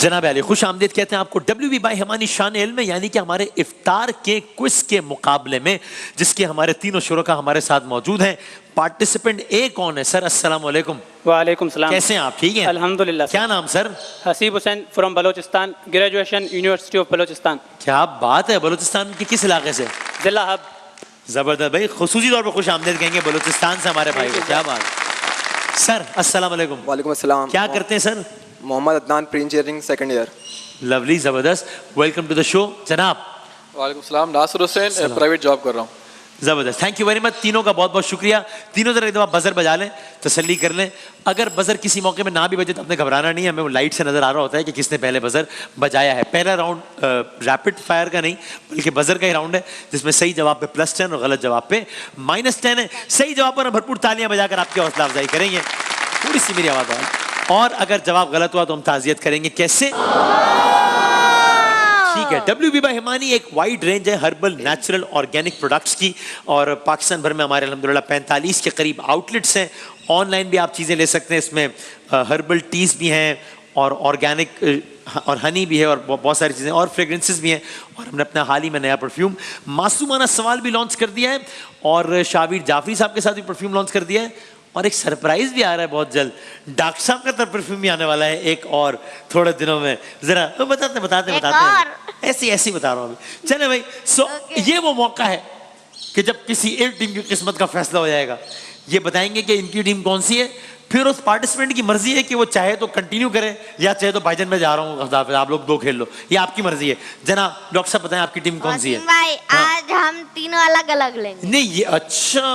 जनाब अली खुश आमदीद कहते हैं आपको WB बाय हिमानी शान इल्म में, यानी कि हमारे इफ्तार के क्विज के मुकाबले में, जिसके हमारे तीनों शुरका हमारे साथ मौजूद हैं। पार्टिसिपेंट ए कौन है सर? अस्सलाम वालेकुम। वालेकुम सलाम। कैसे हैं आप? ठीक हैं अल्हम्दुलिल्लाह। क्या नाम sir? Haseeb Hussain from Balochistan, graduation university of Balochistan. क्या बात है, बलोचिस्तान के किस इलाके से? जिला हब। जबरदस्त भाई, खुसूसी तौर पर खुश आमदीद कहेंगे बलोचिस्तान से हमारे भाई को। क्या बात सर? अस्सलाम वालेकुम। वालेकुम अस्सलाम। क्या करते हैं sir? Mohammad Adnan, pre engineering second year. Lovely, जबरदस्त, वेलकम टू द शो। जनाब? वालेकुम सलाम, नासिर हुसैन, प्राइवेट जॉब कर रहा हूँ। जबरदस्त, थैंक यू वेरी मच। तीनों का बहुत बहुत शुक्रिया। तीनों जरा एक दफा बजर बजा लें, तसल्ली कर लें। अगर बजर किसी मौके में ना भी बजे तो आपने घबराना नहीं है, हमें वो लाइट से नजर आ रहा होता है कि किसने पहले बजर बजाया है। पहला राउंड रैपिड फायर का नहीं बल्कि बजर का ही राउंड है, जिसमें सही जवाब पे +10 और गलत जवाब पे -10 है। सही जवाब पर भरपूर तालियां बजाकर आपकी हौसला अफजाई करेंगे। थोड़ी सी मेरी आवाज है। और अगर जवाब गलत हुआ तो हम ताज़ियत करेंगे। कैसे? ठीक है। WB बाय हिमानी एक वाइड रेंज है हर्बल नेचुरल ऑर्गेनिक प्रोडक्ट्स की, और पाकिस्तान भर में हमारे अल्हम्दुलिल्लाह 45 के करीब आउटलेट्स हैं। ऑनलाइन भी आप चीज़ें ले सकते हैं। इसमें हर्बल टीज भी हैं और ऑर्गेनिक और हनी भी है और बहुत सारी चीज़ें और फ्रेग्रेंसेस भी हैं। और हमने अपना हाल ही में नया परफ्यूम मासूमाना सवाल भी लॉन्च कर दिया है, और शाबिर जाफरी साहब के साथ भी परफ्यूम लॉन्च कर दिया है। और एक सरप्राइज भी आ रहा है बहुत जल्द, डॉक्टर साहब का तो परफ्यूम भी आने वाला है एक और थोड़े दिनों में। जरा बताते हैं, ऐसी बता रहा हूँ अभी। चले भाई, ये वो मौका है कि जब किसी एक टीम की किस्मत का फैसला हो जाएगा। ये बताएंगे कि इनकी टीम कौन सी है, फिर उस पार्टिसिपेंट की मर्जी है कि वो चाहे तो कंटिन्यू करे या चाहे तो भाईजान मैं जा रहा हूँ, आप लोग दो खेल लो, ये आपकी मर्जी है। जनाब डॉक्टर साहब बताएं आपकी टीम कौन सी है? भाई आज हम तीनों अलग अलग लेंगे। नहीं ये अच्छा,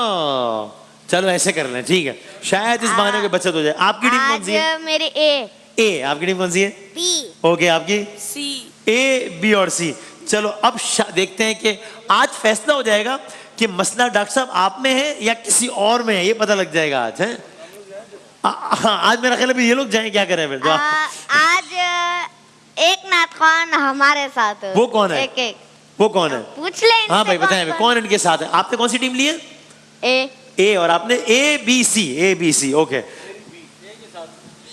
चलो ऐसे कर लें, ठीक है, शायद इस बहाने की बचत हो जाए। आपकी टीम कौन सी है? मेरी ए। आपकी टीम कौन सी है? बी। ओके, आपकी? सी। A, B और C। चलो अब देखते हैं कि आज फैसला हो जाएगा कि मसला डॉक्टर साहब आप में है या किसी और में है, ये पता लग जाएगा आज। है आज मेरा ख्याल है ये लोग जाएं, क्या करें फिर? आज एक नातखान हमारे साथ। वो कौन है? एक वो कौन है? पूछ ले। हाँ भाई बताएं कौन इनके साथ है। आपने कौन सी टीम ली है? ए और आपने ABC। ओके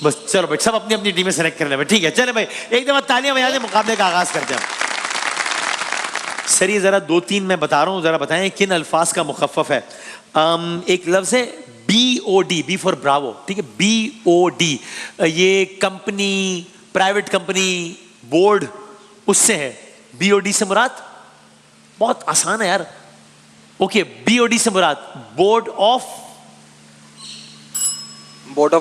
बस, चलो भाई सब अपनी अपनी टीमें सेलेक्ट कर ले। ठीक है, चले भाई एक दफा तालियां बजा के मुकाबले का आगाज करते हैं। सर ये जरा 2-3 मैं बता रहा हूँ, जरा बताएं किन अल्फाज का मुखफ़फ़ है। एक लफ्ज है BOD, बी फॉर ब्रावो, ठीक है, BOD। ये कंपनी, प्राइवेट कंपनी, बोर्ड, उससे है। BOD से मुराद बहुत आसान है यार। ओके, BOD से मुराद बोर्ड ऑफ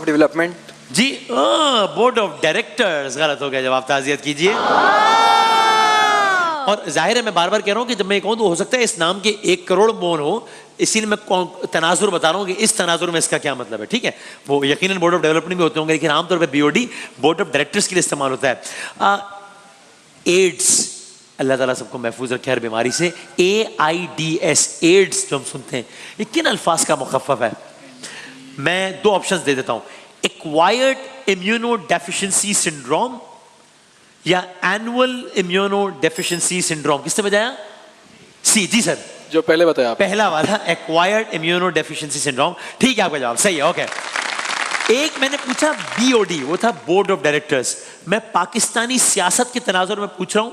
डेवलपमेंट। जी, बोर्ड ऑफ डायरेक्टर्स। गलत हो गया जवाब, ताज़ियत कीजिए। और जाहिर है मैं बार बार कह रहा हूं कि जब मैं कहूं तो हो सकता है इस नाम के 1 करोड़ मोन हो, इसीलिए मैं तनाजुर बता रहा हूं कि इस तनाजुर में इसका क्या मतलब है। ठीक है, वो यकीनन बोर्ड ऑफ डेवलपमेंट भी होते होंगे, लेकिन आमतौर पर BOD बोर्ड ऑफ डायरेक्टर्स के लिए इस्तेमाल होता है। एड्स, अल्लाह ताला सबको महफूज रखे हर बीमारी से। AIDS, एड्स जो हम सुनते हैं, ये किन अल्फाज का मुखफ़फ़ है? मैं 2 ऑप्शंस दे देता हूं, एक्वायर्ड इम्यूनो डेफिशिएंसी सिंड्रोम या एनुअल इम्यूनो डेफिशिएंसी सिंड्रोम। किसने बजाया? सी। जी सर, जो पहले बताया आप। पहला वाला एक्वायर्ड इम्यूनो डेफिशिएंसी सिंड्रोम। ठीक है, आपका जवाब सही है। ओके, एक मैंने पूछा BOD, वो था बोर्ड ऑफ डायरेक्टर्स। मैं पाकिस्तानी सियासत के तनाजुर में पूछ रहा हूं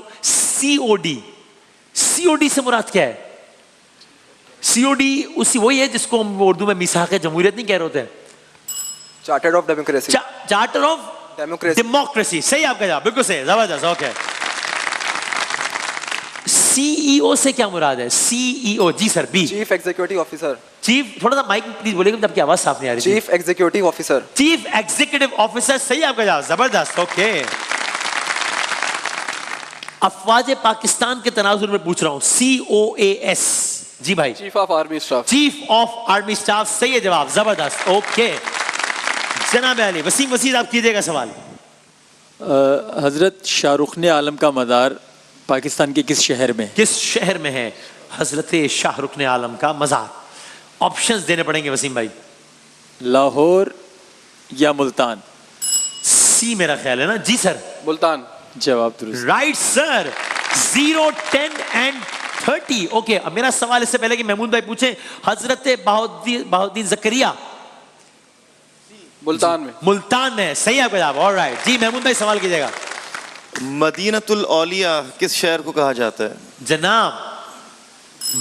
COD से मुराद क्या है? COD उसी वही है जिसको हम उर्दू में मिसाक जमहूरियत नहीं कह रहे होते? Charter of democracy. Charter of democracy. सही आपका जवाब, बिल्कुल सही, जबरदस्त। ओके, CEO से क्या मुराद है? CEO। जी sir, B। Chief executive officer. Chief, थोड़ा सा माइक प्लीज बोलेगा, आपकी आवाज साफ नहीं आ रही। Chief executive officer. Chief executive officer, सही आपका जवाब, जबरदस्त। ओके, अफवाज पाकिस्तान के तनाजुर में पूछ रहा हूं, COAS। जी भाई, chief of army staff. Chief of army staff, सही है जवाब, जबरदस्त। ओके, जनाब अली वसीम वसीद आप कीजिएगा सवाल। हजरत शाहरुख ने आलम का मज़ार पाकिस्तान के किस शहर में? किस शहर में है हजरत शाहरुख ने आलम का मज़ार? ऑप्शंस देने पड़ेंगे वसीम भाई। लाहौर या मुल्तान? सी मेरा ख्याल है ना। जी सर, मुल्तान। जवाब दुरुस्त। Right sir. 0, 10 and 30। ओके, अब मेरा सवाल इससे पहले कि महमूद भाई पूछे, हजरत बहाउद्दीन ज़करिया मुल्तान में। मुल्तान में, सही आपका जवाब। ऑलराइट जी, महमूद भाई सवाल कीजिएगा। मदीनतुल औलिया किस शहर को कहा जाता है? जनाब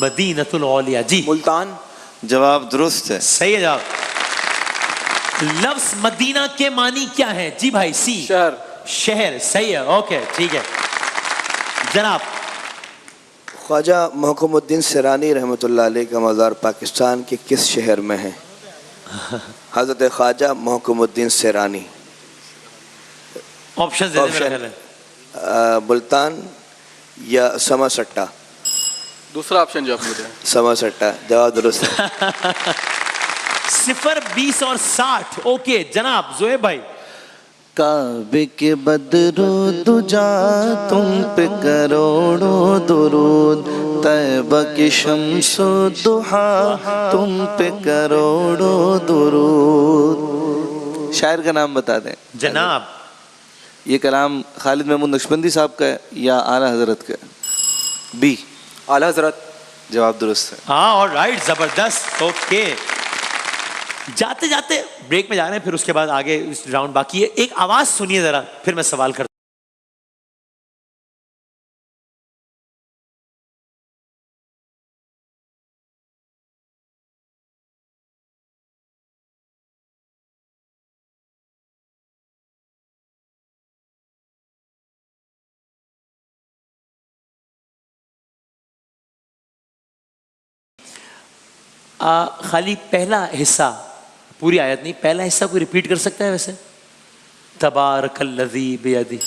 मदीनतुल औलिया जी मुल्तान। जवाब दुरुस्त है। सही है जवाब। लफ्ज मदीना के मानी क्या है? जी भाई सी शहर। शहर सही है। ओके ठीक है जनाब। ख्वाजा महकूमुद्दीन सिरानी रहमतुल्लाह अलैह का मज़ार पाकिस्तान के किस शहर में है? हज़रत ख्वाजा महकूमुद्दीन सिरानी। ऑप्शन दे दे मेरा ख्याल है। मुल्तान या समरसट्टा? दूसरा ऑप्शन जो आपने दिया। समरसट्टा जवाब दुरुस्त है। 0, 20 और 60। ओके जनाब जोएब भाई। काबे के बदरो दुजा तुम पे करोड़ों दुरूद, तैबा की शम्सो दुहा तुम पे करोड़ों दुरूद। शायर का नाम बता दें जनाब। ये कलाम खालिद महमूद नक्शबंदी साहब का है या आला हजरत का? बी आला हजरत। जवाब दुरुस्त है। हाँ और राइट जबरदस्त। ओके जाते जाते ब्रेक में जा रहे हैं, फिर उसके बाद आगे राउंड बाकी है। एक आवाज सुनिए जरा, फिर मैं सवाल करता खाली पहला हिस्सा, पूरी आयत नहीं, पहला हिस्सा कोई रिपीट कर सकता है वैसे? तबारकल्लज़ी बियदी।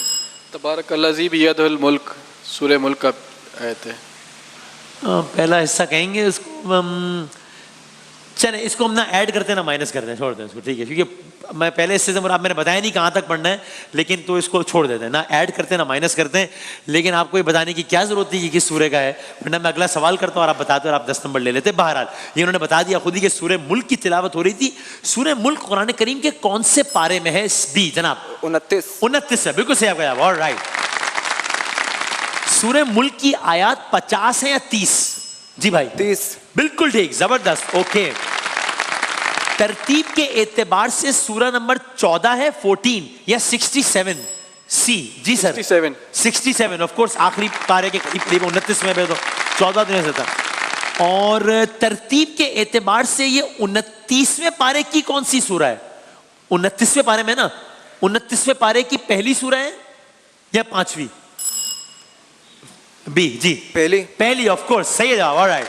तबारकल्लज़ी बियदिल मुल्क, सूरह मुल्क का आयत है। पहला हिस्सा कहेंगे उसको। चले इसको हम ना ऐड करते हैं ना माइनस करते हैं, छोड़ दें इसको, ठीक है? क्योंकि मैं पहले इससे आप मैंने बताया नहीं कहाँ तक पढ़ना है, लेकिन तो इसको छोड़ देते हैं ना, ऐड करते हैं ना माइनस करते हैं। लेकिन आपको ये बताने की क्या जरूरत थी कि किस सूरह का है, वरना मैं अगला सवाल करता हूँ और आप बताते हो और आप 10 नंबर ले लेते। बहरहाल ये उन्होंने बता दिया खुद ही कि सूरह मुल्क की तिलावत हो रही थी। सूरह मुल्क कुरान करीम के कौन से पारे में है? बी जनाब 29 है। बिल्कुल सही आपका जवाब। ऑलराइट। सूरह मुल्क की आयत 50 है या 30? जी भाई 30। बिल्कुल ठीक, जबरदस्त। ओके तरतीब के एतबार से सूरा नंबर 14 है, 14 या 67? सी जी सर 67 ऑफ कोर्स, आखिरी पारे के करीब करीब 29 में, तो 14 दिन से था। और तरतीब के एतबार से ये 29वें पारे की कौन सी सूरा है? 29वें पारे में ना, 29वें पारे की पहली सूरा है या 5वीं? बी जी पहली ऑफ कोर्स, सही है जवाब। ऑलराइट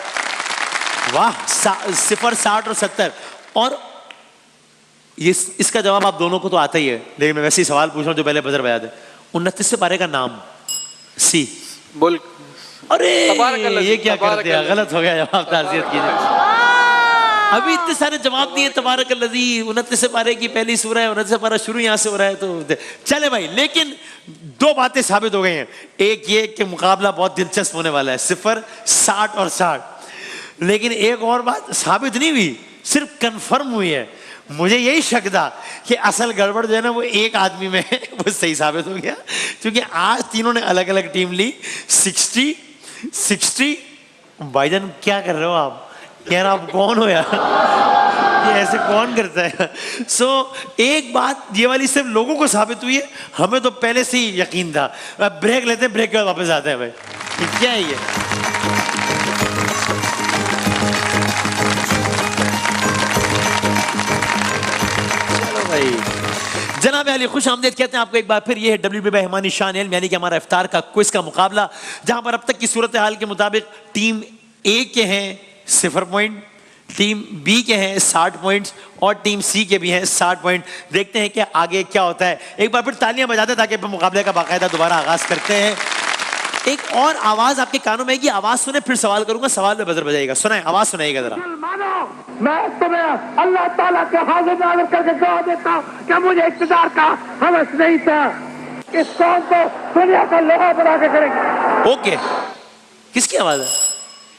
वाह। 0, 60 और 70। और ये इसका जवाब आप दोनों को तो आता ही है, लेकिन मैं वैसे ही सवाल पूछ रहा हूं जो पहले बजर बजा दे। 29वें पारे का नाम? सी मुल्क। अरे ये क्या कर दिया, गलत हो गया जवाब। ताज़ियत कीजिए, अभी इतने सारे जवाब दिए। तबारकल्लज़ी 29वें पारे की पहली सूरह है, 29वां पारा शुरू यहां से हो रहा है। तो चले भाई, लेकिन 2 बातें साबित हो गई हैं। एक ये कि मुकाबला बहुत दिलचस्प होने वाला है, 0, 60 और 60। लेकिन एक और बात साबित नहीं हुई, सिर्फ कंफर्म हुई है। मुझे यही शक था कि असल गड़बड़ जो है ना वो एक आदमी में है, वो सही साबित हो गया। क्योंकि आज तीनों ने अलग अलग टीम ली। 60 भाईजान क्या कर रहे हो आप? यार आप कौन हो यार? ये ऐसे कौन करता है? एक बात ये वाली सिर्फ लोगों को साबित हुई है, हमें तो पहले से ही यकीन था। ब्रेक लेते हैं, ब्रेक के बाद वापस आते हैं। भाई क्या है ये? जनाब अली खुश आमदेद कहते हैं आपको एक बार फिर। ये है WB बेहमानी शान इल्म, यानी कि हमारा इफ्तार का क्विज का मुकाबला, जहां पर अब तक की सूरत हाल के मुताबिक टीम ए के हैं 0 पॉइंट, टीम बी के हैं 60 पॉइंट्स और टीम सी के भी हैं 60 पॉइंट। देखते हैं कि आगे क्या होता है। एक बार फिर तालियां बजाते ताकि मुकाबले का बाकायदा दोबारा आगाज करते हैं। एक और आवाज आपके कानों में आएगी, आवाज सुने फिर सवाल करूंगा, सवाल में बजर बजाएगा। सुनाए, आवाज सुनाइएगा जरा। मैं तुम्हें अल्लाह ताला के हाजिर नाज़िर करके गवाह देता हूं कि मुझे इक़्तिदार का हवस नहीं था। इस कौम को दुनिया का लोहा बना के करेंगे। ओके, किसकी आवाज है?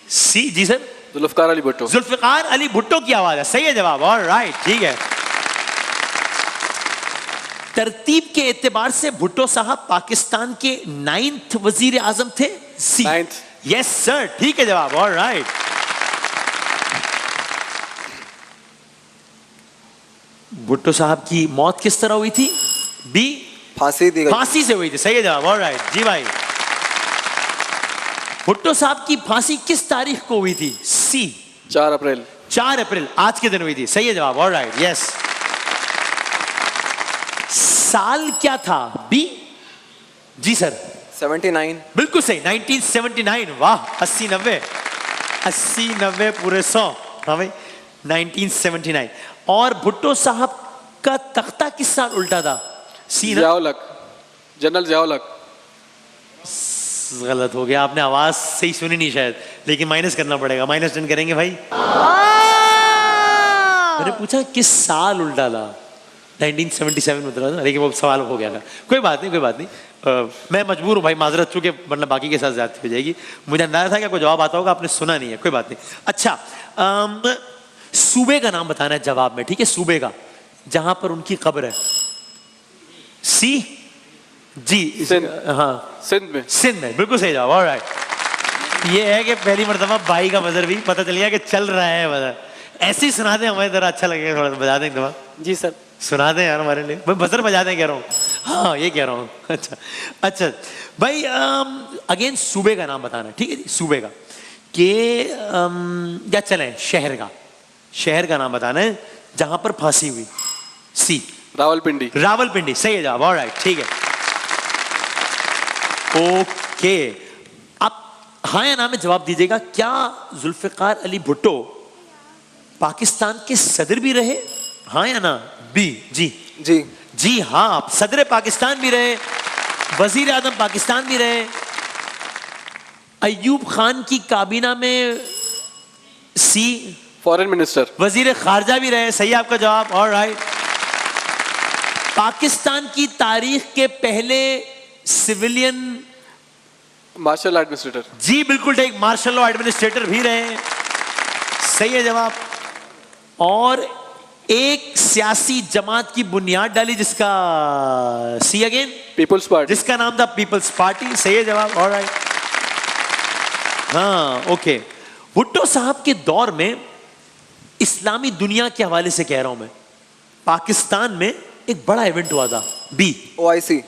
सी जी सर जुल्फ़िकार अली भुट्टो। जुल्फ़िकार अली भुट्टो की आवाज है, सही है जवाब। ऑलराइट ठीक है। तरतीब के एतबार से भुट्टो साहब पाकिस्तान के 9th वजीर आजम थे? सी 9th। यस सर, ठीक है जवाब। ऑलराइट। भुट्टो साहब की मौत किस तरह हुई थी? बी फांसी दी गई। फांसी से हुई थी, सही है जवाब, ऑलराइट जी भाई। भुट्टो साहब की फांसी किस तारीख को हुई थी? सी 4 अप्रैल। 4 अप्रैल, आज के दिन हुई थी, सही है जवाब, ऑलराइट यस। साल क्या था? बी जी सर। 79। बिल्कुल सही, 1979। वाह, 80-90 80-90 पूरे 100। हाँ भाई, 1979। और भुट्टो साहब का तख्ता किस साल उल्टा था? सी ना? जियाउल हक, जनरल जियाउल हक। गलत हो गया, आपने आवाज सही सुनी नहीं शायद, लेकिन माइनस करना पड़ेगा, -10 करेंगे भाई। मैंने पूछा किस साल उल्टा था, 1977 में उतरा था, लेकिन वो सवाल हो गया था। कोई बात नहीं, कोई बात नहीं। मैं मजबूर हूँ भाई, माजरत, चूंकि वरना बाकी के साथ ज्यादती हो जाएगी। मुझे अंदाजा था कि कोई जवाब आता होगा, आपने सुना नहीं है, कोई बात नहीं। अच्छा, सूबे का नाम बताना है जवाब में, ठीक है? सूबे का जहां पर उनकी कब्र है। सी जी, हाँ सिंध में। सिंध में, बिल्कुल सही जवाब, ऑलराइट। ये है कि पहली मर्तबा भाई का बजर भी पता चल गया कि चल रहा है बजर। ऐसे ही सुना दें, हमारी तरह अच्छा लगेगा, थोड़ा बजा दें दबा। जी सर। सुना दें यार हमारे लिए, भाई बजर बजा दें कह रहा हूँ। हाँ ये कह रहा हूँ। अच्छा अच्छा भाई, अगेन सूबे का नाम बताना, ठीक है जी? सूबे का के या चलें शहर का, शहर का नाम बताना है जहां पर फांसी हुई। सी रावलपिंडी। रावलपिंडी, सही है जवाब, ऑलराइट ठीक है। ओके, आप हाँ या ना में जवाब दीजिएगा। क्या जुल्फिकार अली भुट्टो पाकिस्तान के सदर भी रहे? हाँ या ना? बी जी। जी जी हाँ, आप सदर पाकिस्तान भी रहे, वजीर आजम पाकिस्तान भी रहे, अयूब खान की काबीना में सी फॉरेन मिनिस्टर। वजीर खारजा भी रहे, सही आपका जवाब, ऑलराइट। पाकिस्तान की तारीख के पहले सिविलियन मार्शल एडमिनिस्ट्रेटर। जी बिल्कुल ठीक, मार्शल लॉ एडमिनिस्ट्रेटर भी रहे, सही है जवाब। और एक सियासी जमात की बुनियाद डाली जिसका सी अगेन पीपुल्स पार्टी, जिसका नाम था पीपल्स पार्टी, सही है जवाब, ऑलराइट। हाँ ओके, भुट्टो साहब के दौर में इस्लामी दुनिया के हवाले से कह रहा हूं मैं, पाकिस्तान में एक बड़ा इवेंट हुआ था। बी OIC,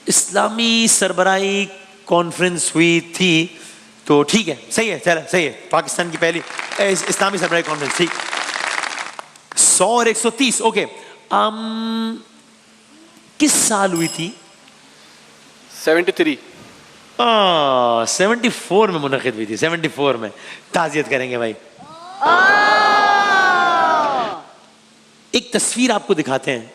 इस्लामी सरबराही कॉन्फ्रेंस हुई थी, तो ठीक है, सही है, चलो सही है, पाकिस्तान की पहली इस्लामी सरबराही कॉन्फ्रेंस, ठीक। 100 और 130, ओके। किस साल हुई थी? 73। 74 में मुनक़िद हुई थी, 74 में। ताज़ियत करेंगे भाई। एक तस्वीर आपको दिखाते हैं,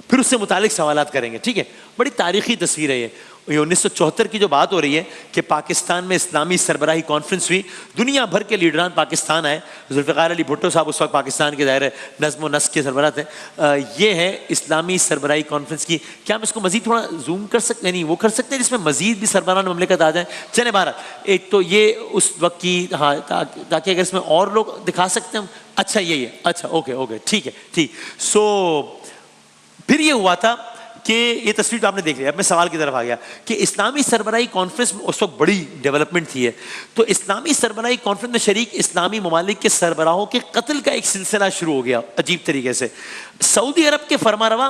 फिर उससे मुतालिक सवालात करेंगे, ठीक है? बड़ी तारीखी तस्वीर है ये 1974 की जो बात हो रही है कि पाकिस्तान में इस्लामी सरबराही कॉन्फ्रेंस हुई, दुनिया भर के लीडरान पाकिस्तान आए। जुल्फ़िकार अली भुट्टो साहब उस वक्त पाकिस्तान के ज़ाहिर नज़्म व नस्क़ के सरबराह थे। ये है इस्लामी सरबराही कॉन्फ्रेंस की। क्या हम इसको मज़ीद थोड़ा जूम कर सकते हैं? नहीं, वो कर सकते हैं जिसमें मज़ीद भी सरबराह ममलिकत आ जाए। चले बारह, एक तो ये उस वक्त की, हाँ, ताकि अगर इसमें और लोग दिखा सकते हैं हम। अच्छा यही है, अच्छा ओके ओके ठीक है, ठीक। सो फिर ये हुआ था कि ये तस्वीर तो आपने देख लिया, अब मैं सवाल की तरफ आ गया कि इस्लामी सरबराही कॉन्फ्रेंस में उस वक्त बड़ी डेवलपमेंट थी है। तो इस्लामी सरबराही कॉन्फ्रेंस में शरीक इस्लामी ममालिक के सरबराहों के कत्ल का एक सिलसिला शुरू हो गया अजीब तरीके से। सऊदी अरब के फरमारवा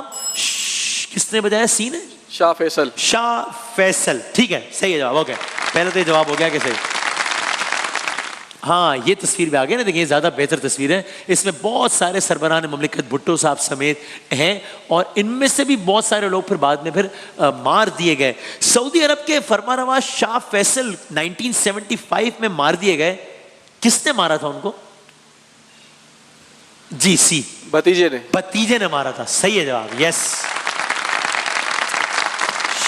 किसने बजाया? सी ने? शाह फैसल। शाह फैसल, ठीक है, सही है जवाब, ओके। पहले तो ये जवाब हो गया कि सही। हाँ ये तस्वीर भी आ गई ना, देखिए ज़्यादा बेहतर तस्वीर है। इसमें बहुत सारे सरबराह ममलिकत भुट्टो साहब समेत हैं, और इनमें से भी बहुत सारे लोग फिर बाद में फिर मार दिए गए। सऊदी अरब के फरमारवा शाह फैसल 1975 में मार दिए गए। किसने मारा था उनको? जी सी भतीजे ने। भतीजे ने मारा था, सही है जवाब, यस।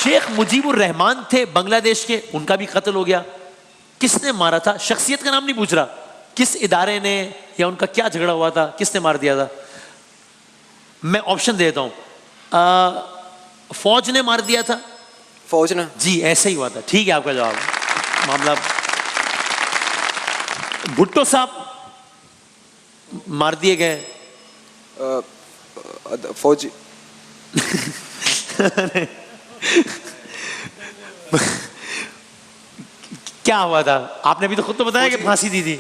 शेख मुजीबुर रहमान थे बांग्लादेश के, उनका भी कत्ल हो गया। किसने मारा था? शख्सियत का नाम नहीं पूछ रहा, किस इदारे ने या उनका क्या झगड़ा हुआ था, किसने मार दिया था? मैं ऑप्शन देता हूं। फौज ने मार दिया था। फौज ने? जी ऐसा ही हुआ था, ठीक है आपका जवाब। मामला भुट्टो साहब मार दिए गए। फौजी क्या हुआ था? आपने अभी तो खुद तो बताया कि फांसी दी थी।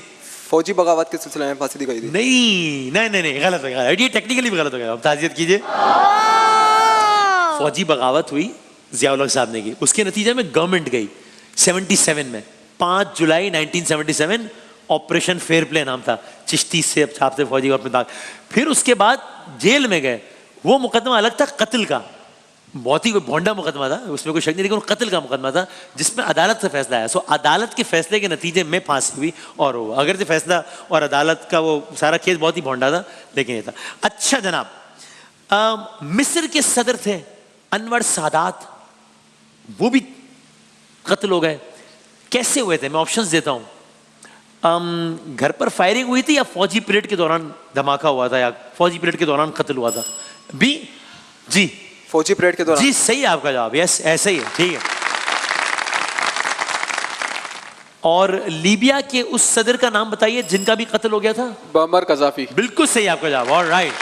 फौजी बगावत के सिलसिले में फांसी दी गई थी। नहीं नहीं नहीं नहीं, गलत हो गया, ये टेक्निकली भी गलत हो गया, आप ताज़ियत कीजिए। फौजी बगावत हुई जियाउल हक साहब ने की, उसके नतीजे में गवर्नमेंट गई 77 में, 5 जुलाई 1977, ऑपरेशन फेयर प्ले नाम था, चिश्ती से छाप से फौजी और दाग। फिर उसके बाद जेल में गए, वो मुकदमा अलग था कत्ल का, बहुत ही कोई भोंडा मुकदमा था, उसमें कोई शक नहीं, लेकिन कत्ल का मुकदमा था जिसमें अदालत से फैसला आया। सो अदालत के फैसले के नतीजे में फांसी हुई और वो अगर से फैसला और अदालत का वो सारा केस बहुत ही भोंडा था, लेकिन ये था। अच्छा जनाब, मिस्र के सदर थे अनवर सादात, वो भी कत्ल हो गए। कैसे हुए थे? मैं ऑप्शंस देता हूं। घर पर फायरिंग हुई थी या फौजी परेड के दौरान धमाका हुआ था या फौजी परेड के दौरान कत्ल हुआ था? बी जी, फौजी परेड के दौरान। जी सही है आपका जवाब, यस ऐसे ही है, ठीक है। और लीबिया के उस सदर का नाम बताइए जिनका भी कत्ल हो गया था। मुअम्मर कज़ाफ़ी। बिल्कुल सही आपका जवाब, ऑलराइट।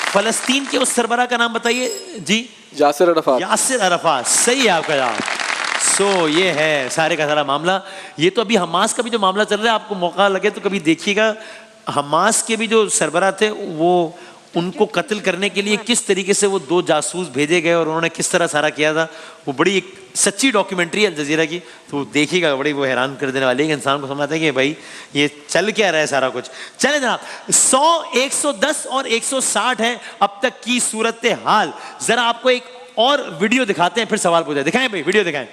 फलस्तीन के उस सरबरा का नाम बताइए जी। यासिर अरफात। यासिर अरफात, सही है आपका जवाब। सो ये है सारे का सारा मामला। ये तो अभी हमास का भी जो मामला चल रहा है, आपको मौका लगे तो कभी देखिएगा, हमास के भी जो सरबरा थे वो उनको कत्ल करने के लिए किस तरीके से वो 2 जासूस भेजे गए और उन्होंने किस तरह सारा किया था, वो बड़ी एक सच्ची डॉक्यूमेंट्री है अल जज़ीरा की, तो देखिएगा, बड़ी वो हैरान कर देने वाली है, इंसान को समझाते हैं कि भाई ये चल क्या रहा है सारा कुछ। चले जनाब, 100, 110 और 160 है अब तक की सूरत हाल। जरा आपको एक और वीडियो दिखाते हैं, फिर सवाल पूछे। दिखाएं भाई, वीडियो दिखाएं।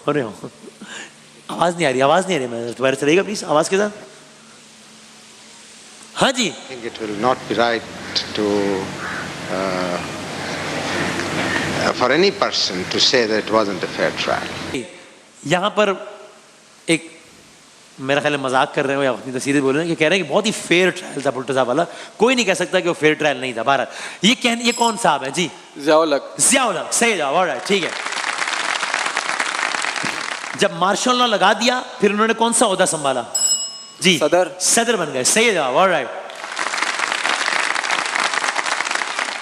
अरे आवाज नहीं आ रही, आवाज नहीं आ रही, मैं दोबारा चलेगा प्लीज आवाज के साथ। हाँ जी। It will not be right to for any person to say that it wasn't a fair trial. यहाँ पर एक मेरा ख्याल मजाक कर रहे हो या अपनी तस्वीरें बोल रहे हैं कि कह रहे हैं कि बहुत ही फेयर ट्रायल था भुट्टो साहब वाला, कोई नहीं कह सकता कि वो फेयर ट्रायल नहीं था। भारत ये कौन साहब है जी? ज़ियाउल हक। ज़ियाउल हक, सही जवाब, ऑलराइट, ठीक है। जब मार्शल लॉ लगा दिया फिर उन्होंने कौन सा ओहदा संभाला जी? सदर बन गए, सही जवाब, ऑलराइट।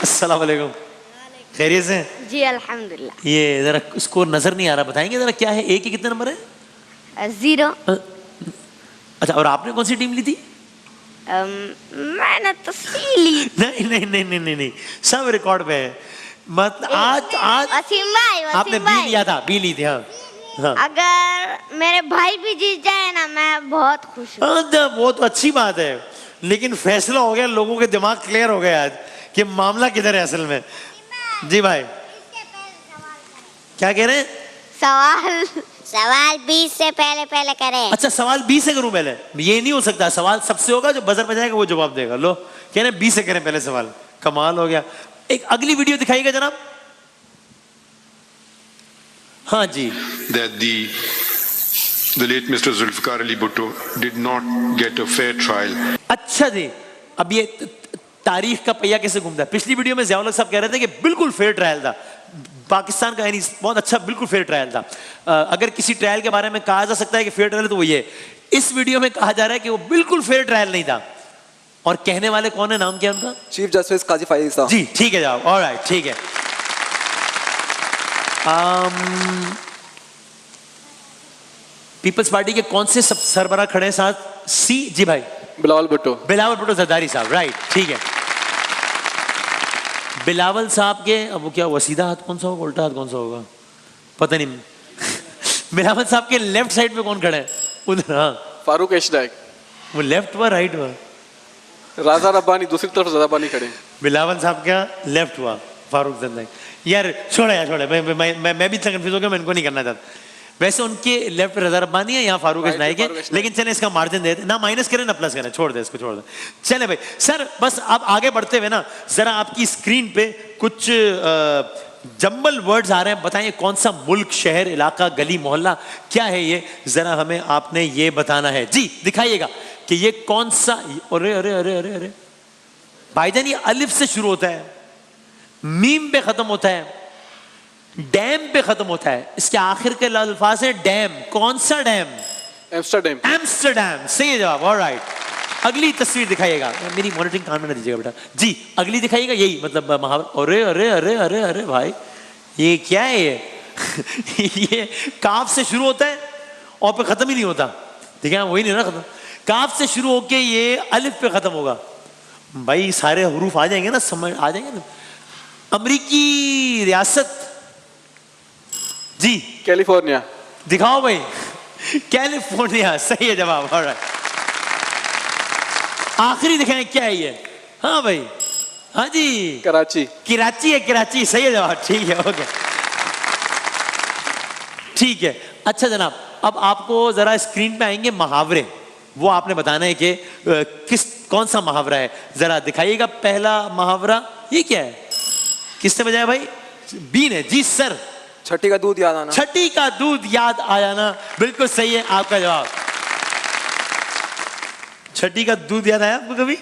अस्सलाम वालेकुम, खैरियत से जी? अल्हम्दुलिल्लाह। ये जरा स्कोर नजर नहीं आ रहा, बताएंगे जरा क्या है? एक के कितने नंबर है? 0। अच्छा, और आपने कौन सी टीम ली थी? मैंने तो सी ली। नहीं नहीं नहीं नहीं नहीं, नहीं। सब रिकॉर्ड पे है। मतलब आज वसीम भाई, आपने बी लिया था, बी ली थी। हाँ हाँ। अगर मेरे भाई भी जीत जाए ना, मैं बहुत खुश हूँ। वो तो अच्छी बात है, लेकिन फैसला हो गया, लोगों के दिमाग क्लियर हो गए आज कि मामला किधर है असल में। जी भाई क्या कह रहे हैं? सवाल 20 से पहले करें। अच्छा, सवाल 20 से करूं पहले? ये नहीं हो सकता, सवाल सबसे होगा, जो बजर बजाएगा वो जवाब देगा। लो कह रहे हैं 20 से करें पहले सवाल, कमाल हो गया। एक अगली वीडियो दिखाइएगा जनाब। हाँ जी। That the late Mr. Zulfikar Ali Bhutto did not get a fair trial. अच्छा जी, अब ये तारीख का पहिया कैसे घूमता है? पिछली वीडियो में ज़ियाउल हक साहब कह रहे थे कि बिल्कुल फेयर ट्रायल था, पाकिस्तान का यानी बहुत अच्छा बिल्कुल फेयर ट्रायल था। अगर किसी ट्रायल के बारे में कहा जा सकता है कि फेयर ट्रायल तो वो ये, इस वीडियो में कहा जा रहा है कि वो बिल्कुल फेयर ट्रायल नहीं था। और कहने वाले कौन है, नाम क्या उनका? चीफ जस्टिस काजी फाइज साहब। जी ठीक है जवाब, ऑलराइट, ठीक है। पीपल्स पार्टी के कौन से सरबराह खड़े हैं साथ? सी जी भाई। बिलावल भुट्टो। बिलावल भुट्टो जरदारी साहब, राइट, ठीक है। बिलावल साहब के, अब वो क्या हुआ, सीधा हाथ कौन सा होगा, उल्टा हाथ कौन सा होगा, पता नहीं। बिलावल साहब के लेफ्ट साइड में कौन खड़ा है उधर? हाँ, फारूक एशनाक। वो लेफ्ट हुआ राइट हुआ? राजा रब्बानी दूसरी तरफ रब्बानी खड़े। बिलावल साहब का लेफ्ट हुआ, फारूक जरदारी। यार छोड़े यार छोड़े, मैं भी इतना कंफ्यूज हो गया, मैं इनको नहीं करना चाहता। वैसे उनके लेफ्ट रज़ा रब्बानी है, यहाँ फारूक एशनाक है, लेकिन चले इसका मार्जिन देते, ना माइनस करें ना प्लस करें, छोड़ दे इसको, छोड़ दे। चले भाई सर, बस आप आगे बढ़ते हुए ना जरा आपकी स्क्रीन पे कुछ जम्बल वर्ड्स आ रहे हैं, बताइए कौन सा मुल्क, शहर, इलाका, गली, मोहल्ला, क्या है ये, जरा हमें आपने ये बताना है। जी दिखाइएगा कि ये कौन सा। अरे अरे अरे अरे अरे भाईजान, ये अलिफ से शुरू होता है, मीम पे खत्म होता है, डैम पे खत्म होता है, इसके आखिर के अल्फाज है डैम। कौन सा डैम? एम्स्टरडैम। एम्स्टरडैम, सही जवाब, ऑलराइट। अगली तस्वीर दिखाइएगा, मेरी मॉनिटरिंग कान में ना दीजिएगा बेटा जी। अगली दिखाइएगा, यही मतलब महावरा। अरे अरे अरे अरे अरे भाई, ये क्या है ये? ये काफ से शुरू होता है और पे खत्म ही नहीं होता, ठीक है, वही नहीं ना खत्म, काफ से शुरू होके ये अलिफ पे खत्म होगा। भाई सारे हरूफ आ जाएंगे ना, समझ आ जाएंगे ना। अमेरिकी रियासत जी, कैलिफोर्निया। दिखाओ भाई। कैलिफोर्निया सही है जवाब। ऑलराइट, आखिरी दिखाएं क्या है ये। हाँ भाई, हाँ जी, कराची। कराची है, कराची सही है जवाब। ठीक है, ओके, ठीक है। अच्छा जनाब, अब आपको जरा स्क्रीन पे आएंगे मुहावरे, वो आपने बताना है कि कौन सा मुहावरा है। जरा दिखाइएगा। पहला मुहावरा ये क्या है, किसने बजाया भाई? बी ने। जी सर। छठी का दूध याद आना। छठी का दूध याद आया ना, बिल्कुल सही है आपका जवाब। छठी का दूध याद आया आपको कभी?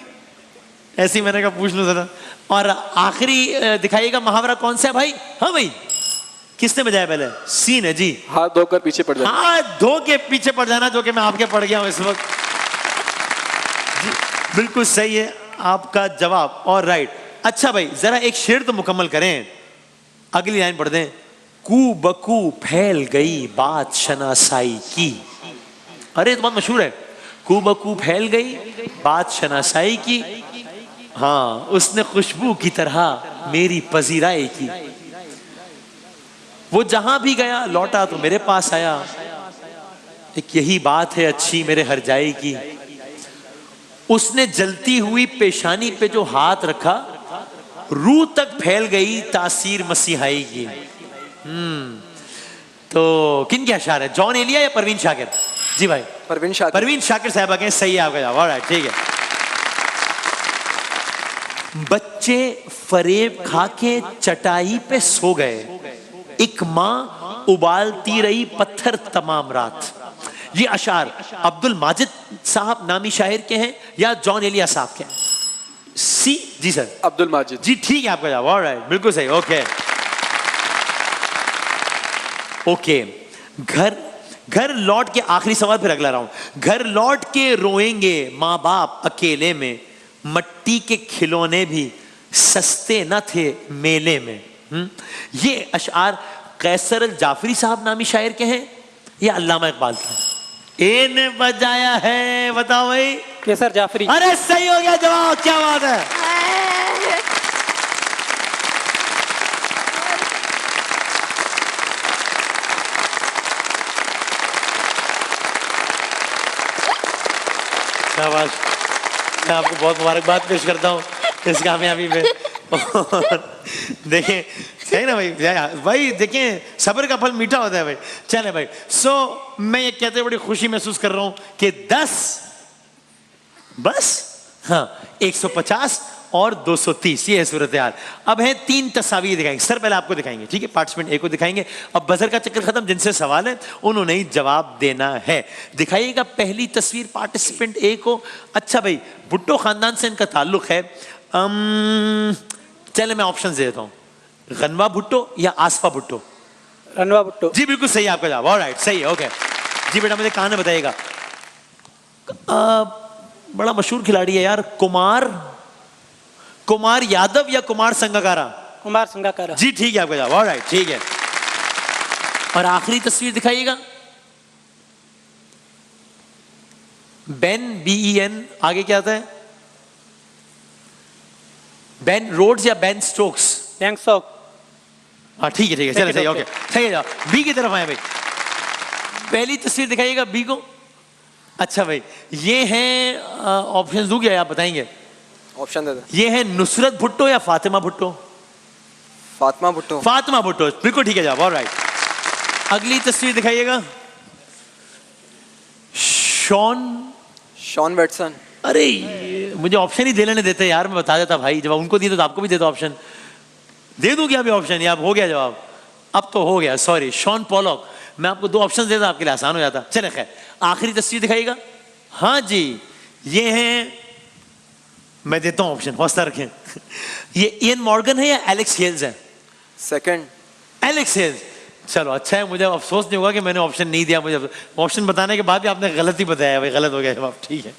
ऐसे ही मैंने कहा पूछ लो जरा। और आखिरी दिखाइएगा मुहावरा कौन सा है भाई? हाँ भाई, किसने बजाया पहले? सी ने। जी, हाथ धोकर पीछे पड़ जाना। हाथ धो के पीछे पड़ जाना, जो कि मैं आपके पड़ गया हूं इस वक्त। जी, बिल्कुल सही है आपका जवाब। और राइट। अच्छा भाई, जरा एक शेर तो मुकम्मल करें। अगली लाइन पढ़ दें। कू बकू फैल गई बात शनासाई की। अरे तो बहुत मशहूर है। कू बकू फैल गई बात शनासाई की, हाँ उसने खुशबू की तरह मेरी पजीराई की। वो जहां भी गया लौटा तो मेरे पास आया, एक यही बात है अच्छी मेरे हर जाए की। उसने जलती हुई पेशानी पे जो हाथ रखा, रूह तक फैल गई तासीर मसीहाई की। तो किन के अशार है? जॉन एलिया या परवीन शाकिर? जी भाई, परवीन शाकिर। परवीन शाकिर साहब के सही है आपका जवाब। ऑलराइट, ठीक है। बच्चे फरेब खा के चटाई पे सो गए, एक माँ उबालती रही पत्थर तमाम रात। ये अशार अब्दुल माजिद साहब नामी शायर के हैं या जॉन एलिया साहब के हैं? सी। जी सर, अब्दुल माजिद। जी ठीक है आपका जवाब। ऑलराइट, बिल्कुल सही। Okay okay. घर लौट के, आखिरी सवाल फिर अगला राउंड। घर लौट के रोएंगे माँ बाप अकेले में, मट्टी के खिलौने भी सस्ते न थे मेले में। ये अशार कैसर अल जाफरी साहब नामी शायर के हैं या अल्लामा इकबाल के? ए ने बजाया है, बताओ भाई। कैसर जाफरी। अरे सही हो गया जवाब, क्या बात है। शाबाश, मैं आपको बहुत मुबारकबाद पेश करता हूँ इस कामयाबी में। देखें सही ना भाई, भाई देखें सब्र का फल मीठा होता है भाई। चले भाई, मैं ये कहते हुए बड़ी खुशी महसूस कर रहा हूँ कि 10 बस, हाँ 150 और 230, ये है सूरत हाल। अब है 3 तस्वीर दिखाएंगे। सर पहले आपको दिखाएंगे, ठीक है, पार्टिसिपेंट ए को दिखाएंगे। अब बजर का चक्कर खत्म, जिनसे सवाल है उन्होंने ही जवाब देना है। दिखाइएगा पहली तस्वीर पार्टिसिपेंट ए को। अच्छा भाई, भुट्टो खानदान से इनका ताल्लुक है। चले मैं ऑप्शन दे देता हूँ, गनवा भुट्टो या आसफा भुट्टो? रनवा भुट्टो। जी बिल्कुल सही आपका जवाब। ऑलराइट, सही है। ओके जी बेटा, मुझे कहां बताइएगा। बड़ा मशहूर खिलाड़ी है यार, कुमार यादव या कुमार संगकारा? कुमार संगकारा। जी ठीक है आपका जवाब। ऑलराइट, ठीक है। और आखिरी तस्वीर दिखाइएगा। बेन, BEN, आगे क्या आता है? बेन रोड्स या बेन स्टोक्स? Ben Stoke. हाँ ठीक है, ठीक है, चलो सही। ओके सही है जवाब। बी की तरफ आए भाई। पहली तस्वीर दिखाइएगा बी को। अच्छा भाई, ये है ऑप्शन दूं क्या, आप बताएंगे? ऑप्शन दे दे। ये है नुसरत भुट्टो या फातिमा भुट्टो? फातिमा भुट्टो। फातिमा भुट्टो, बिल्कुल ठीक है जवाब। ऑलराइट, अगली तस्वीर दिखाइएगा। शॉन वेटसन। अरे मुझे ऑप्शन ही देने देते यार, मैं बता देता भाई। जब उनको दिए तो आपको भी देता ऑप्शन। दे दूं क्या अभी ऑप्शन, या अब हो गया जवाब? अब तो हो गया, सॉरी। Shawn Pollock. मैं आपको 2 ऑप्शन देता, आपके लिए आसान हो जाता। चले खैर, आखिरी तस्वीर दिखाइएगा। हाँ जी, ये है, मैं देता हूं ऑप्शन, हौसला रखें। ये इयन मॉर्गन है या एलेक्स हेल्स है? Second, Alex Hales. चलो अच्छा है, मुझे अफसोस नहीं होगा कि मैंने ऑप्शन नहीं दिया। मुझे ऑप्शन बताने के बाद भी आपने गलत ही बताया भाई, गलत हो गया जवाब। ठीक है,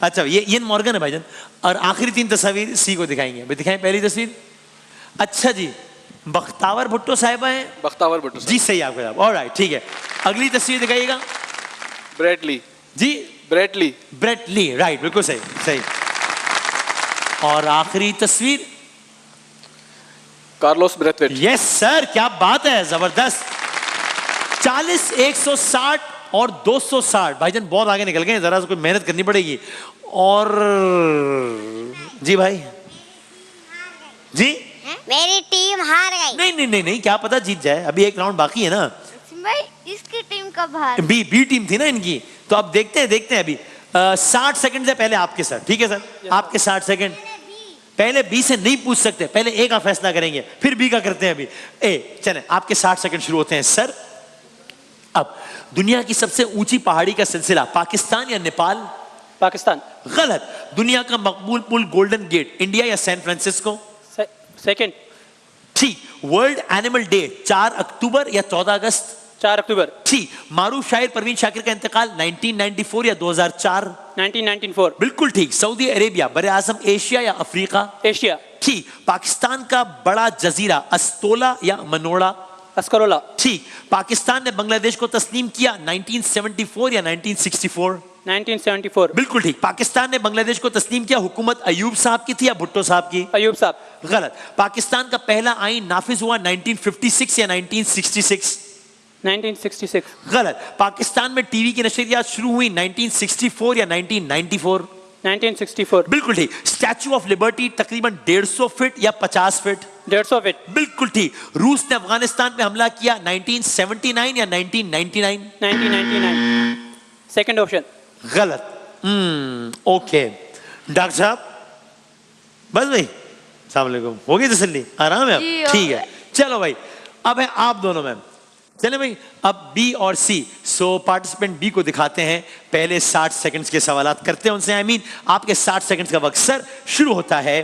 अच्छा ये इयन मॉर्गन है भाईजान। और आखिरी 3 तस्वीर सी को दिखाएंगे। भाई दिखाएं पहली तस्वीर। अच्छा जी, बख्तावर भुट्टो साहिबा है? बख्तावर भुट्टो जी सही आपका जवाब। ऑलराइट, ठीक है। अगली तस्वीर दिखाइएगा। ब्रेटली। जी ब्रेटली। ब्रेटली, राइट, बिल्कुल सही, सही। और आखिरी तस्वीर, कार्लोस ब्रेथवेट। यस सर, क्या बात है, जबरदस्त। 40, 160 और 260। भाईजान बहुत आगे निकल गए, जरा सा कोई मेहनत करनी पड़ेगी। और जी भाई जी, मेरी टीम हार गई। नहीं नहीं नहीं नहीं, क्या पता जीत जाए, अभी एक राउंड बाकी है ना। भाई इसकी टीम कब हार? बी टीम थी ना इनकी, तो अब देखते हैं अभी। 60 सेकंड से पहले आपके सर, ठीक है सर, आपके 60 सेकंड। पहले बी से नहीं पूछ सकते, पहले ए का फैसला करेंगे, फिर बी का करते हैं अभी। ए चले, आपके 60 सेकंड शुरू होते हैं सर। अब दुनिया की सबसे ऊंची पहाड़ी का सिलसिला, पाकिस्तान या नेपाल? पाकिस्तान। गलत। दुनिया का मकबूल पुल गोल्डन गेट, इंडिया या सैन फ्रांसिस्को? सेकंड। ठीक। वर्ल्ड एनिमल डे 4 अक्टूबर या 14 अगस्त? 4 अक्टूबर। ठीक। मारूफ शायर परवीन शाकिर का इंतकाल 1994 या 2004? 1994। बिल्कुल ठीक। सऊदी अरेबिया बरे आजम एशिया या अफ्रीका? एशिया। ठीक। पाकिस्तान का बड़ा जजीरा अस्तोला या मनोड़ा? अस्करोला। ठीक। पाकिस्तान ने बांग्लादेश को तस्लीम किया 1974 या 1964? 1974। बिल्कुल ठीक। पाकिस्तान ने बांग्लादेश को तस्लीम किया, हुकूमत अयूब साहब की थी या भुट्टो साहब की? अयूब साहब। गलत। पाकिस्तान का पहला आईन नाफिज हुआ 1956 या 1966? 1966। गलत। पाकिस्तान में टीवी की नशरियात शुरू हुई 1964 या 1994? 1964। बिल्कुल ठीक। स्टैच्यू ऑफ लिबर्टी तकरीबन 150 फीट या 50 फीट? 150 फीट। बिल्कुल ठीक। रूस ने अफगानिस्तान पे हमला किया 1979 या 1999? 1999। Second option. गलत। ओके डॉक्टर साहब, बस भाई, अस्सलाम वालेकुम, हो गई तसल्ली, आराम है अब? ठीक है, चलो भाई, अब है आप दोनों में। चले भाई, अब बी और सी। सो पार्टिसिपेंट बी को दिखाते हैं, पहले 60 सेकंड्स के सवालात करते हैं उनसे। आई मीन आपके 60 सेकंड्स का वक्त सर शुरू होता है।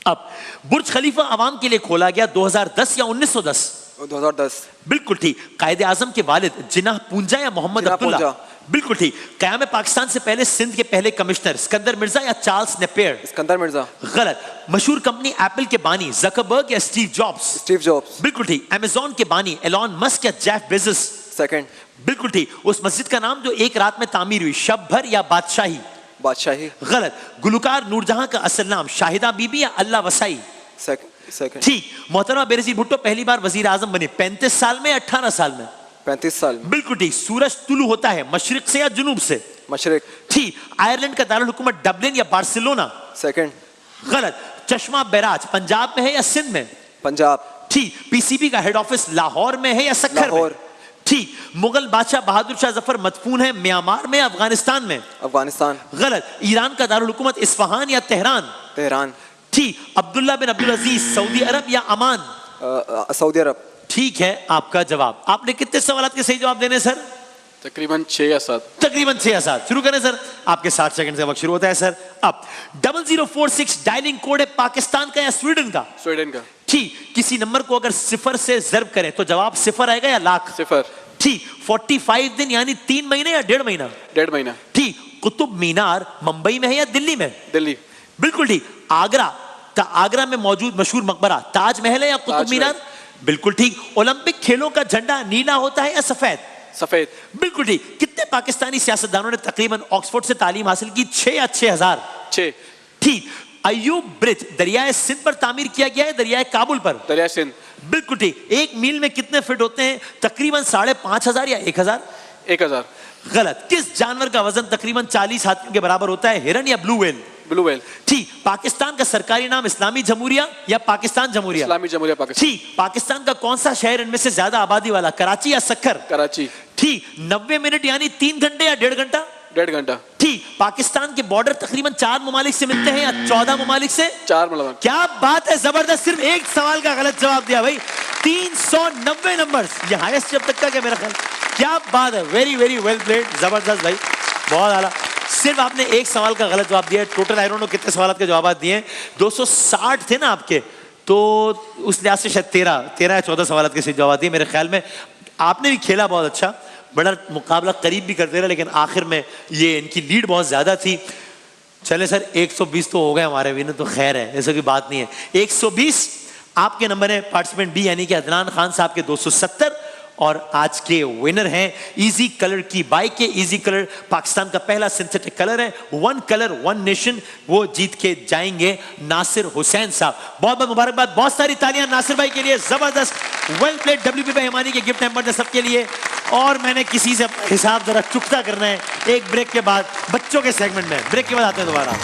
अब बुर्ज खलीफा आवाम के लिए खोला गया 2010 या 1910? 2010। बिल्कुल ठीक। कायदे आजम के वालिद जिन्ना पूंजा या मोहम्मद अब्दुल्ला? बिल्कुल ठीक। क़याम पाकिस्तान से पहले सिंध के पहले कमिश्नर सिकंदर मिर्जा या चार्ल्स नेपियर? सिकंदर मिर्जा। गलत। मशहूर कंपनी एप्पल के बानी ज़करबर्ग या स्टीव जॉब्स? Steve jobs. बिल्कुल ठीक। अमेज़न के बानी एलॉन मस्क या जेफ बेजोस? सेकंड। बिल्कुल ठीक। उस मस्जिद का नाम जो एक रात में तामीर हुई, शब भर या बादशाही? बादशाही। गलत। गुलकार नूरजहां का असल नाम शाहिदा बीबी या अल्लाह वसाई? सेकंड। ठीक। मोहतरमा बेनज़ीर भुट्टो पहली बार वजीर आजम बने 35 साल में या 18 साल में? 35 साल। बिल्कुल ठीक। सूरज तुलू होता है मशरिक से या जुनूब से? मशरिक। ठीक। आयरलैंड का दारुल हुकूमत डबलिन या बार्सिलोना? सेकंड। गलत। चश्मा बैराज पंजाब में है या सिंध में? पंजाब। ठीक। पीसीबी का हेड ऑफिस लाहौर में है या सक्खर में? ठीक। मुगल बादशाह बहादुर शाह जफर मदफून है म्यांमार में या अफगानिस्तान में? अफगानिस्तान। गलत। ईरान का दारुल हुकूमत इस्फहान या तेहरान? तेहरान। ठीक। अब्दुल्ला बिन अब्दुल अजीज सऊदी अरब या अमान? सऊदी अरब। ठीक है आपका जवाब। आपने कितने सवालों के सही जवाब देने सर? तकरीबन 6 या 7। तकरीबन 6 या 7। शुरू करें सर, आपके 60 सेकंड का वक्त शुरू होता है सर। अब 0046 डायलिंग कोड है पाकिस्तान का या स्वीडन का? स्वीडन का। ठीक। किसी नंबर को अगर 0 से ज़र्ब करें तो जवाब 0 आएगा या लाख? 0। ठीक। 45 दिन यानी 3 महीने या 1.5 महीना? 1.5 महीना। ठीक। कुतुब मीनार मुंबई में है या दिल्ली में? दिल्ली। बिल्कुल ठीक। आगरा में मौजूद मशहूर मकबरा ताजमहल है या कुतुब मीनार? बिल्कुल ठीक। ओलंपिक खेलों का झंडा नीला होता है या सफेद? सफेद। बिल्कुल ठीक। कितने पाकिस्तानी सियासतदानों ने तकरीबन ऑक्सफोर्ड से तालीम हासिल की? 6 या 6000? 6। ठीक। अयूब ब्रिज दरियाए सिंध पर तामीर किया गया है दरियाए काबुल पर? दरियाए सिंध। बिल्कुल ठीक। 1 मील में कितने फीट होते हैं? तकरीबन 5500 या 1000? 1000। गलत। किस जानवर का वजन तकरीबन 40 हाथियों के बराबर होता है? हिरन या ब्लू व्हेल? Blue whale. ठीक। पाकिस्तान का सरकारी नाम इस्लामी जमहूरिया या पाकिस्तान जमहूरिया? इस्लामी जमहूरिया पाकिस्तान। ठीक। पाकिस्तान का कौन सा शहर इनमें से ज्यादा आबादी वाला, कराची या सक्खर? कराची। ठीक। 90 मिनट यानी 3 घंटे या 1.5 घंटा? 1.5 घंटा। ठीक। पाकिस्तान के बॉर्डर तकरीबन 4 ममालिक से मिलते हैं या 14 ममालिक से? 4 ममालिक। क्या बात है, जबरदस्त। सिर्फ एक सवाल का गलत जवाब दिया भाई। 390 नंबर, ये हाईएस्ट जब तक का क्या मेरा ख्याल। क्या बात है, वेरी वेरी वेल प्लेड, जबरदस्त भाई, बहुत आला। सिर्फ आपने एक सवाल का गलत जवाब दिया। टोटल आई डोंट नो कितने सवाल के जवाब दिए। 260 थे ना आपके, तो उस लिहाज से शायद 13 या 14 सवाल के सही जवाब दिए मेरे ख्याल में। आपने भी खेला बहुत अच्छा, बड़ा मुकाबला करीब भी करते रहे, लेकिन आखिर में ये इनकी लीड बहुत ज्यादा थी। चले सर 120 तो हो गए हमारे भी ना, तो खैर है, ऐसा कोई बात नहीं है। 120 आपके नंबर है पार्टिसिपेंट बी यानी कि अदनान खान साहब के 270 और आज के विनर हैं इजी कलर की बाइक के। इजी कलर पाकिस्तान का पहला सिंथेटिक कलर है, वन कलर वन नेशन, वो जीत के जाएंगे नासिर हुसैन साहब। बहुत बहुत मुबारकबाद, बहुत सारी तालियां नासिर भाई के लिए, जबरदस्त, वेल प्लेड। WP भाई हिमानी के गिफ्ट हैम्पर सबके लिए। और मैंने किसी से हिसाब जरा चुकता करना है एक ब्रेक के बाद, बच्चों के सेगमेंट में। ब्रेक के बाद आते हैं दोबारा।